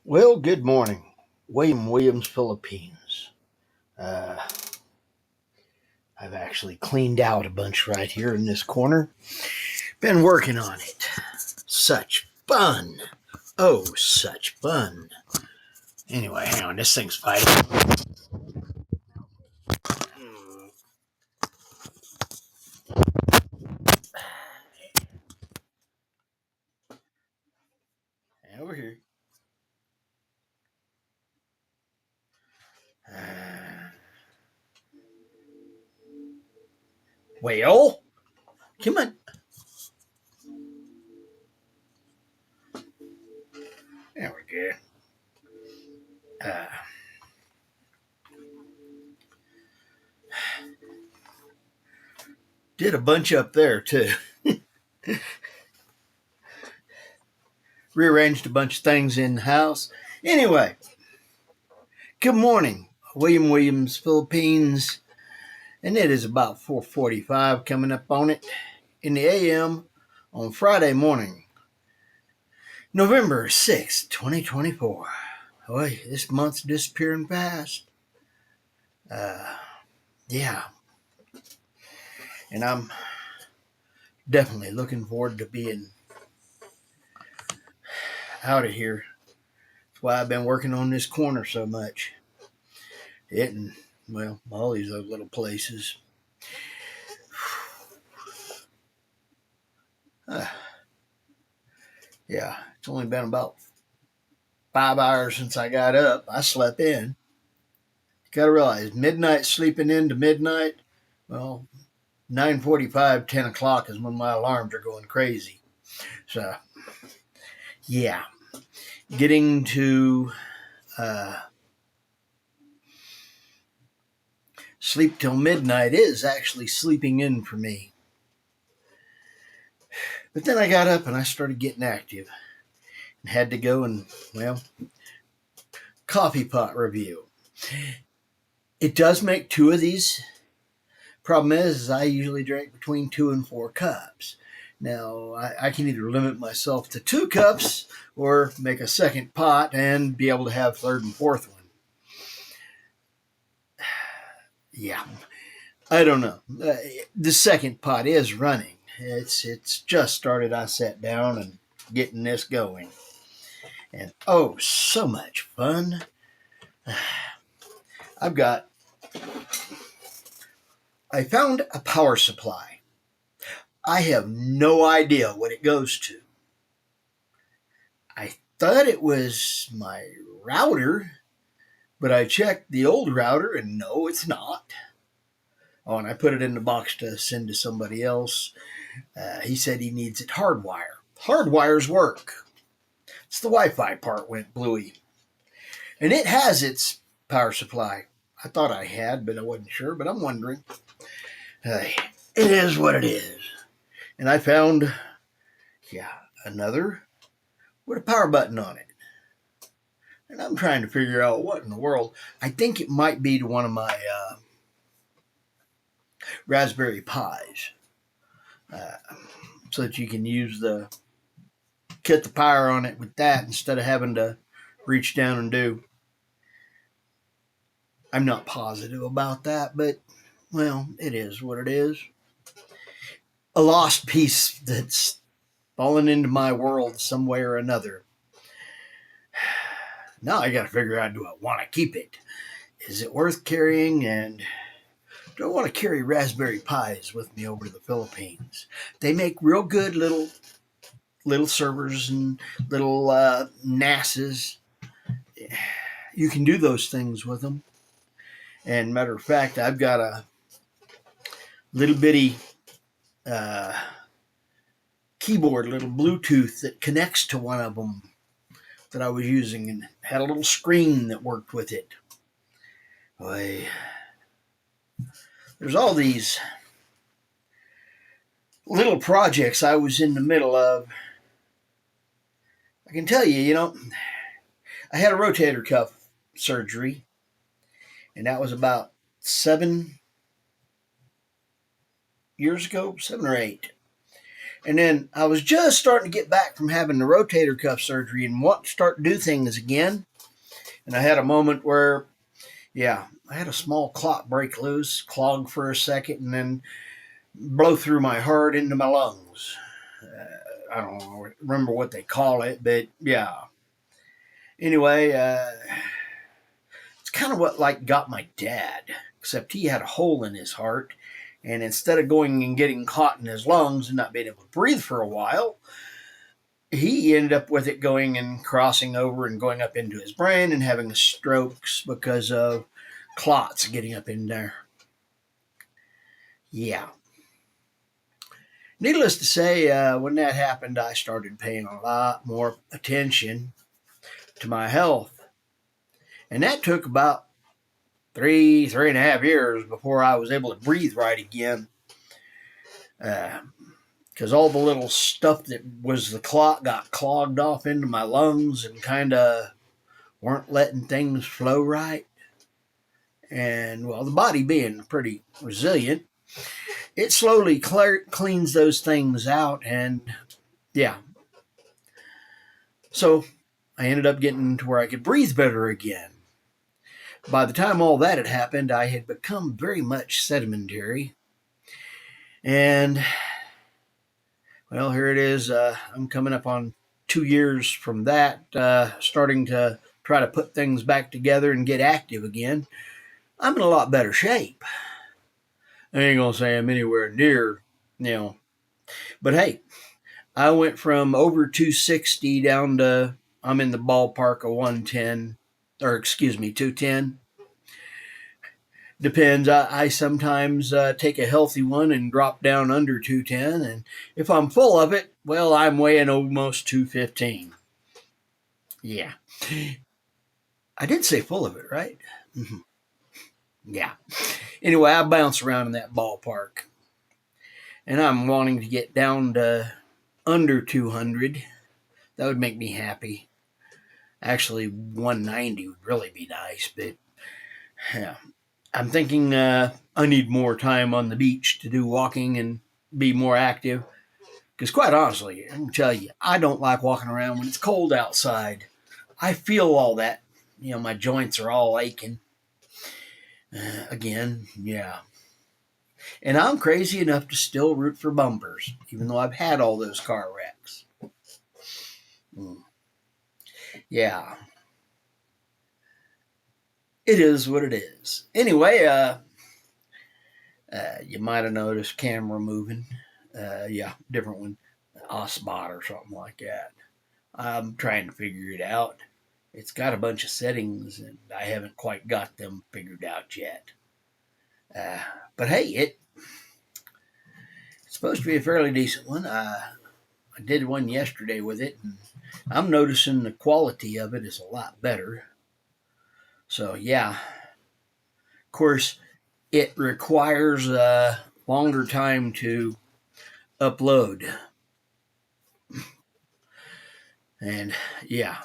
Well, good morning. Williams, Philippines. Uh, I've actually cleaned out a bunch right here in this corner. Been working on it. Such fun. Oh, such fun. Anyway, hang on. This thing's fighting. Over here. Uh, well, come on. There we go. Uh, did a bunch up there, too. Rearranged a bunch of things in the house. Anyway, good morning. Williams, Philippines. And it is about 4:45 coming up on it in the AM on Friday morning, November 6th, 2024. Boy, this month's disappearing fast. Uh, yeah, and I'm definitely looking forward to being out of here. That's why I've been working on this corner so much. It and, well, all these other little places. Uh, yeah, it's only been about 5 hours since I got up. I slept in. You gotta realize, midnight sleeping into midnight, well, 9:45, 10 o'clock is when my alarms are going crazy. So, yeah, getting to sleep till midnight is actually sleeping in for me. But then I got up and I started getting active and had to go and, well, coffee pot review. It does make two of these. Problem is I usually drink between 2 and 4 cups. Now, I can either limit myself to 2 cups or make a second pot and be able to have third and fourth one. Yeah, I don't know. The second pot is running. It's just started. I sat down and getting this going, and oh, so much fun! I've got. I found a power supply. I have no idea what it goes to. I thought it was my router, but I checked the old router, and no, it's not. Oh, and I put it in the box to send to somebody else. He said he needs it hardwire. Hardwires work. It's the Wi-Fi part went bluey. And it has its power supply. I thought I had, but I wasn't sure. But I'm wondering. Hey, it is what it is. And I found, yeah, another with a power button on it. And I'm trying to figure out what in the world. I think it might be to one of my Raspberry Pis. Uh, so that you can use cut the power on it with that instead of having to reach down and do. I'm not positive about that, but, well, it is what it is. A lost piece that's fallen into my world some way or another. Now I got to figure out, do I want to keep it? Is it worth carrying? And do I want to carry Raspberry Pis with me over to the Philippines? They make real good little servers and little NASs. You can do those things with them. And matter of fact, I've got a little bitty uh, keyboard, little Bluetooth that connects to one of them that I was using and had a little screen that worked with it. Boy, there's all these little projects I was in the middle of. I can tell you, I had a rotator cuff surgery, and that was about 7 years ago, 7 or 8. And then I was just starting to get back from having the rotator cuff surgery and want to start to do things again. And I had a moment where, yeah, I had a small clot break loose, clog for a second, and then blow through my heart into my lungs. I don't remember what they call it, but yeah. Anyway, it's kind of what like got my dad, except he had a hole in his heart, and instead of going and getting caught in his lungs and not being able to breathe for a while, he ended up with it going and crossing over and going up into his brain and having strokes because of clots getting up in there. Yeah. Needless to say, when that happened, I started paying a lot more attention to my health. And that took about 3.5 years before I was able to breathe right again. Because all the little stuff that was the clot got clogged off into my lungs and kind of weren't letting things flow right. And, well, the body being pretty resilient, it slowly cleans those things out. And, yeah. So I ended up getting to where I could breathe better again. By the time all that had happened, I had become very much sedentary. And, well, here it is. I'm coming up on 2 years from that, starting to try to put things back together and get active again. I'm in a lot better shape. I ain't going to say I'm anywhere near, But hey, I went from over 260 down to, I'm in the ballpark of 110, or excuse me, 210. Depends. I sometimes take a healthy one and drop down under 210. And if I'm full of it, well, I'm weighing almost 215. Yeah. I did say full of it, right? Mm-hmm. Yeah. Anyway, I bounce around in that ballpark. And I'm wanting to get down to under 200. That would make me happy. Actually, 190 would really be nice, but yeah. I'm thinking I need more time on the beach to do walking and be more active. Because quite honestly, I can tell you, I don't like walking around when it's cold outside. I feel all that. My joints are all aching. Again, yeah. And I'm crazy enough to still root for bumpers, even though I've had all those car wrecks. Yeah. It is what it is. Anyway, you might have noticed camera moving. Yeah, different one. Osbot or something like that. I'm trying to figure it out. It's got a bunch of settings, and I haven't quite got them figured out yet. But hey, it's supposed to be a fairly decent one. I did one yesterday with it, and I'm noticing the quality of it is a lot better. So, yeah. Of course, it requires a longer time to upload. And, yeah.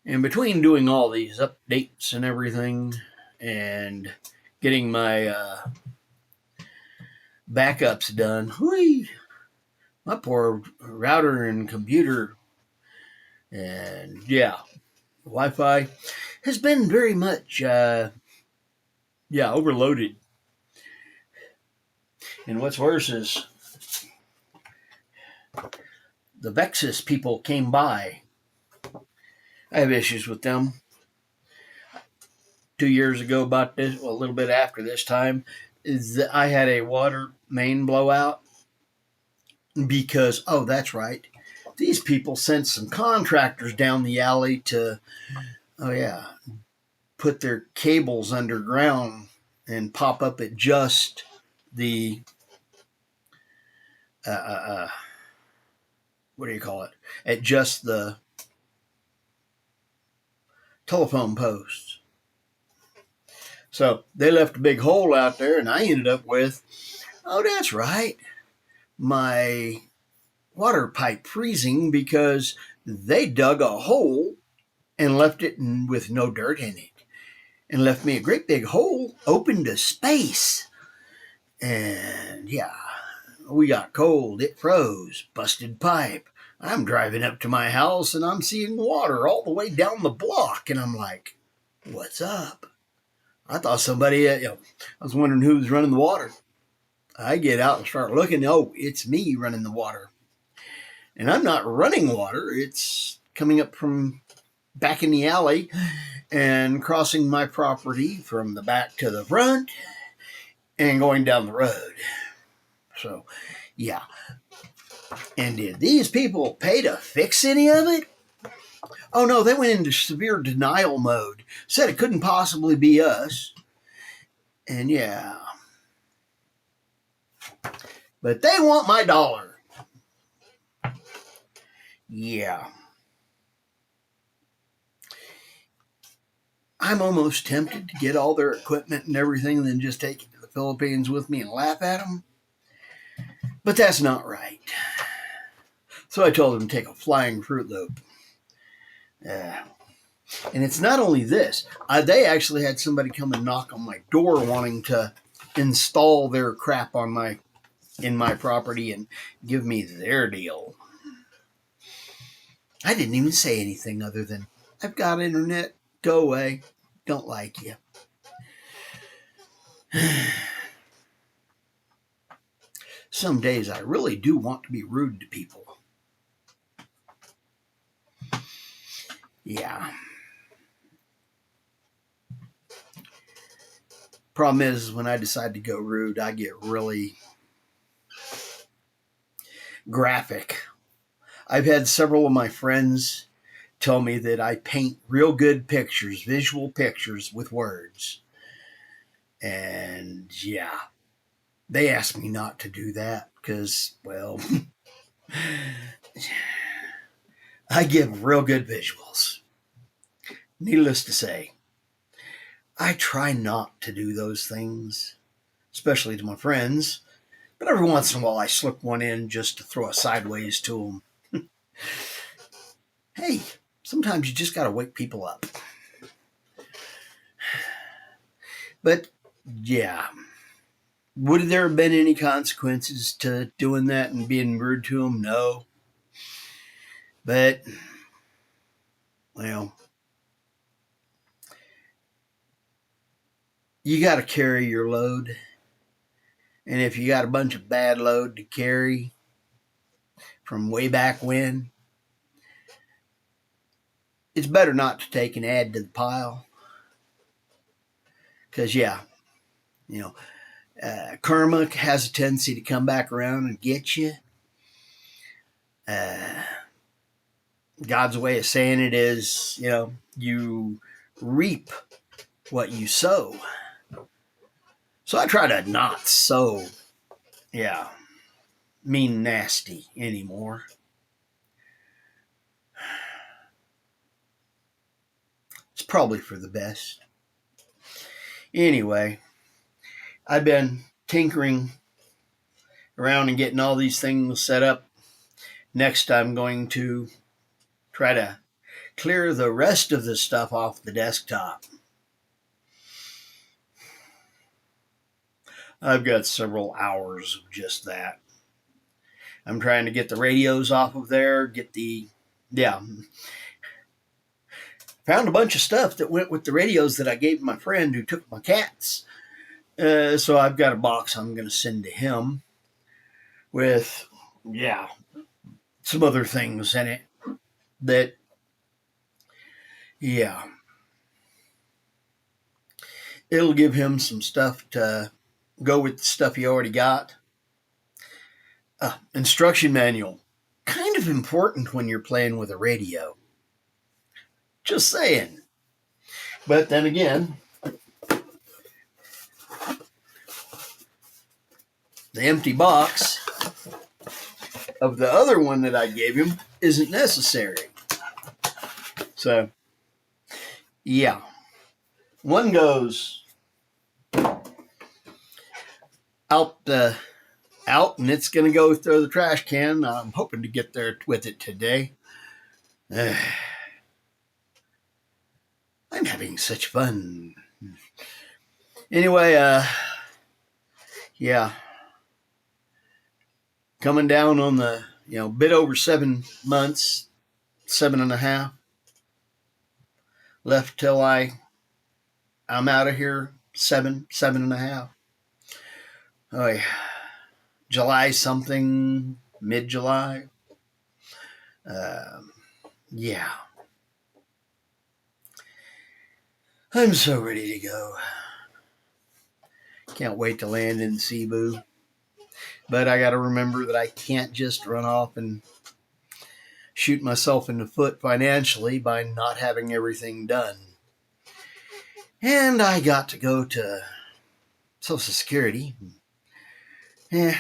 In between doing all these updates and everything and getting my backups done, my poor router and computer and, yeah, Wi-Fi has been very much, overloaded. And what's worse is the Vexus people came by. I have issues with them. 2 years ago, about this, well, a little bit after this time, is that I had a water main blowout because, oh, that's right, these people sent some contractors down the alley to, put their cables underground and pop up at just the, what do you call it? At just the telephone posts. So they left a big hole out there, and I ended up with, oh, that's right, my water pipe freezing because they dug a hole and left it with no dirt in it and left me a great big hole open to space. And yeah, We got cold, it froze, busted pipe. I'm driving up to my house and I'm seeing water all the way down the block. And I'm like, what's up? I thought somebody, I was wondering who was running the water. I get out and start looking. Oh, it's me running the water. And I'm not running water. It's coming up from back in the alley and crossing my property from the back to the front and going down the road. So, yeah. And did these people pay to fix any of it? Oh no, they went into severe denial mode. Said it couldn't possibly be us. And yeah. But they want my dollar. Yeah. I'm almost tempted to get all their equipment and everything and then just take it to the Philippines with me and laugh at them. But that's not right. So I told them to take a flying Fruit Loop. And it's not only this. They actually had somebody come and knock on my door wanting to install their crap in my property and give me their deal. I didn't even say anything other than, I've got internet, go away, don't like you. Some days I really do want to be rude to people. Yeah. Problem is, when I decide to go rude, I get really graphic. I've had several of my friends tell me that I paint real good pictures, visual pictures with words. And yeah, they asked me not to do that because, well, I give real good visuals. Needless to say, I try not to do those things, especially to my friends. But every once in a while, I slip one in just to throw a sideways to them. Hey, sometimes you just got to wake people up. But yeah, would there have been any consequences to doing that and being rude to them? No. But, well, you got to carry your load. And if you got a bunch of bad load to carry from way back when, it's better not to take and add to the pile. Because, yeah, karma has a tendency to come back around and get you. God's way of saying it is, you reap what you sow. So I try to not sow, mean nasty anymore. It's probably for the best. Anyway, I've been tinkering around and getting all these things set up. Next, I'm going to try to clear the rest of the stuff off the desktop. I've got several hours of just that. I'm trying to get the radios off of there, found a bunch of stuff that went with the radios that I gave my friend who took my cats. So I've got a box I'm going to send to him with, some other things in it that, it'll give him some stuff to go with the stuff he already got. Instruction manual. Kind of important when you're playing with a radio. Just saying. But then again, the empty box of the other one that I gave him isn't necessary. So, yeah. One goes out and it's going to go through the trash can. I'm hoping to get there with it today. I'm having such fun. Anyway, coming down on the, bit over 7 months, 7.5 left till I'm out of here. 7.5. Oh yeah. July something, mid-July. Yeah. I'm so ready to go. Can't wait to land in Cebu. But I got to remember that I can't just run off and shoot myself in the foot financially by not having everything done. And I got to go to Social Security. They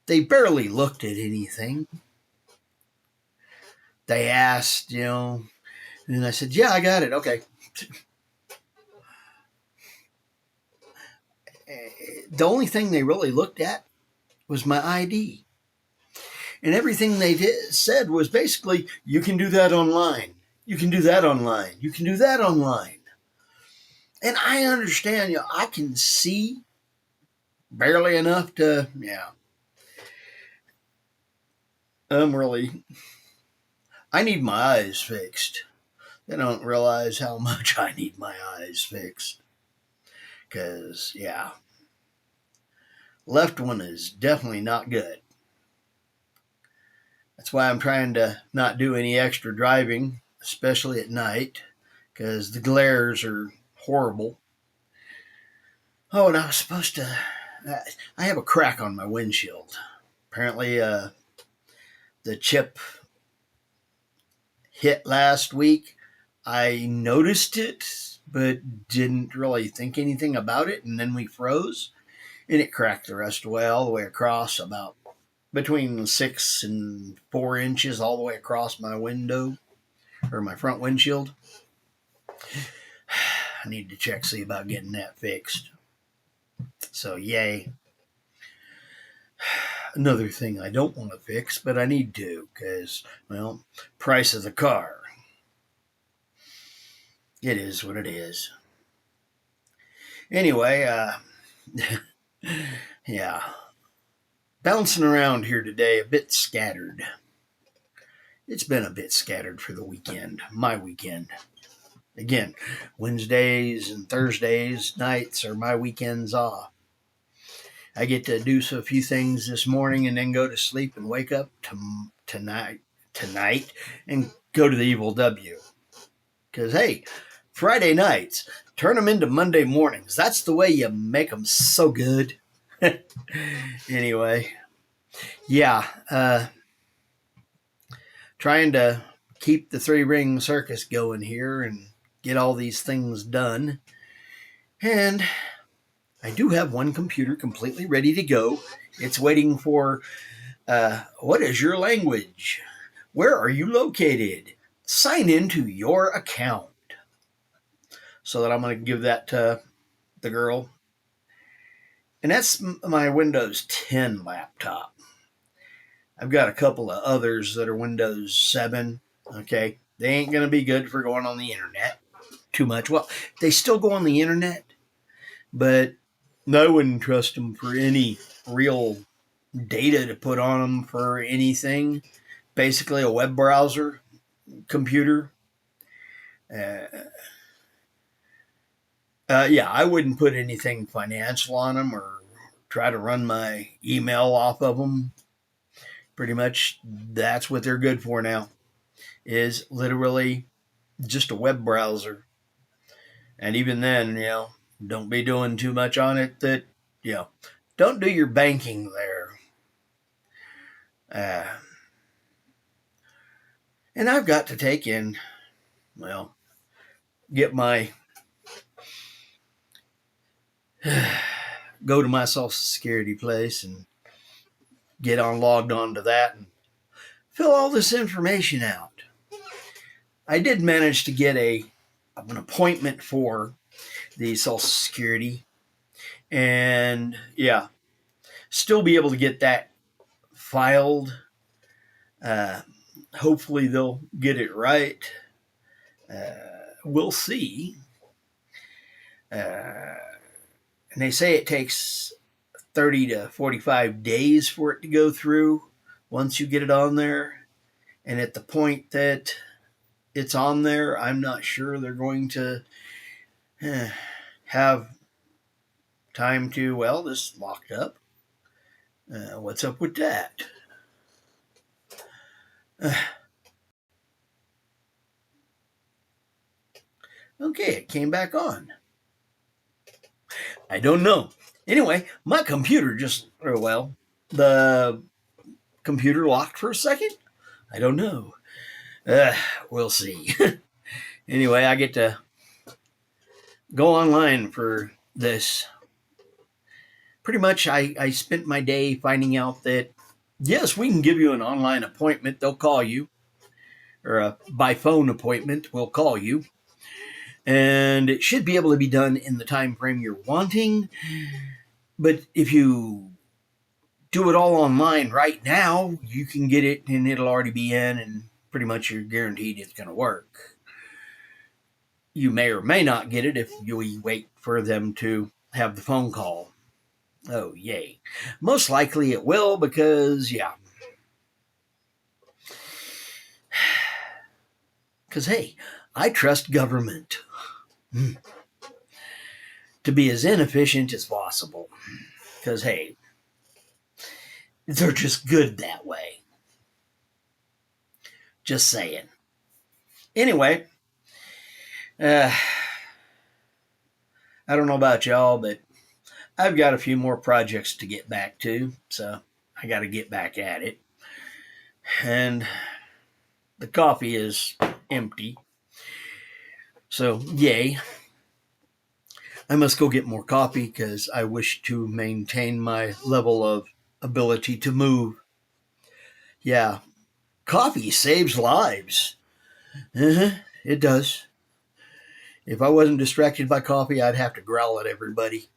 barely looked at anything. They asked, and I said, yeah, I got it. Okay. The only thing they really looked at was my ID. And everything they said was basically, you can do that online. You can do that online. You can do that online. And I understand, I can see barely enough to, I need my eyes fixed. They don't realize how much I need my eyes fixed. Because, left one is definitely not good. That's why I'm trying to not do any extra driving, especially at night, because the glares are horrible. Oh, and I was supposed to, I have a crack on my windshield. Apparently, the chip hit last week. I noticed it, but didn't really think anything about it. And then we froze, and it cracked the rest of the way, all the way across, about between 6 and 4 inches, all the way across my window, or my front windshield. I need to check, see about getting that fixed. So, yay. Another thing I don't want to fix, but I need to, because, price of the car. It is what it is. Anyway, yeah. Bouncing around here today, a bit scattered. It's been a bit scattered for the weekend, my weekend. Again, Wednesdays and Thursdays nights are my weekends off. I get to do a few things this morning and then go to sleep and wake up tonight and go to the Evil W. Because, hey, Friday nights, turn them into Monday mornings. That's the way you make them so good. Anyway, trying to keep the 3-ring circus going here and get all these things done. And I do have one computer completely ready to go. It's waiting for, what is your language? Where are you located? Sign into your account. So that I'm going to give that to the girl. And that's my Windows 10 laptop. I've got a couple of others that are Windows 7. Okay. They ain't going to be good for going on the internet too much. Well, they still go on the internet, but I wouldn't trust them for any real data to put on them for anything. Basically, a web browser computer. I wouldn't put anything financial on them or try to run my email off of them. Pretty much that's what they're good for now, is literally just a web browser. And even then, don't be doing too much on it that, don't do your banking there. And I've got to take in, get my, go to my Social Security place and get logged on to that and fill all this information out. I did manage to get an appointment for the Social Security, and still be able to get that filed. Hopefully they'll get it right. We'll see. And they say it takes 30 to 45 days for it to go through once you get it on there. And at the point that it's on there, I'm not sure they're going to have time to, well, this is locked up. What's up with that? Okay, it came back on. I don't know. Anyway, my computer just, well, the computer locked for a second. I don't know. We'll see. Anyway, I get to go online for this. Pretty much, I spent my day finding out that, yes, we can give you an online appointment. They'll call you. Or a by phone appointment. We'll call you. And it should be able to be done in the time frame you're wanting. But if you do it all online right now, you can get it and it'll already be in, and pretty much you're guaranteed it's going to work. You may or may not get it if you wait for them to have the phone call. Oh, yay. Most likely it will because, yeah. Because, hey, I trust government to be as inefficient as possible. Because, hey, they're just good that way. Just saying. Anyway, I don't know about y'all, but I've got a few more projects to get back to, so I got to get back at it. And the coffee is empty. So, yay. I must go get more coffee because I wish to maintain my level of ability to move. Yeah, coffee saves lives. It does. If I wasn't distracted by coffee, I'd have to growl at everybody.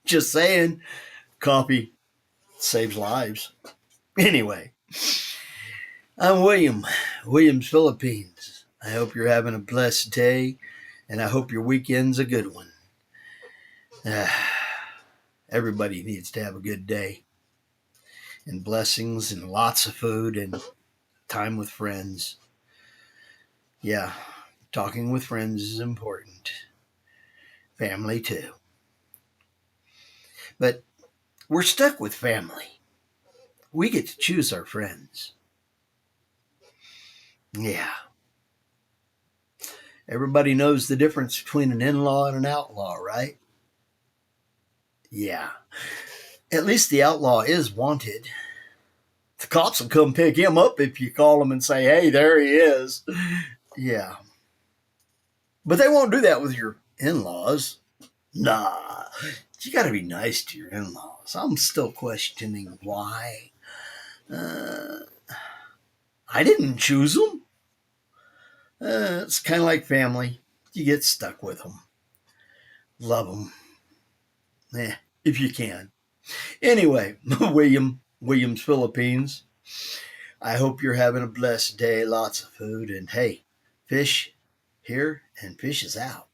Just saying, coffee saves lives. Anyway, I'm Williams, Philippines. I hope you're having a blessed day, and I hope your weekend's a good one. Everybody needs to have a good day, and blessings, and lots of food, and time with friends. Yeah, talking with friends is important. Family, too. But we're stuck with family. We get to choose our friends. Yeah. Everybody knows the difference between an in-law and an outlaw, right? Yeah. At least the outlaw is wanted. The cops will come pick him up if you call him and say, hey, there he is. Yeah. But they won't do that with your in-laws. Nah. You got to be nice to your in-laws. I'm still questioning why. I didn't choose them. It's kind of like family. You get stuck with them. Love them. If you can. Anyway, Williams, Philippines. I hope you're having a blessed day. Lots of food. And hey, fish here and fish is out.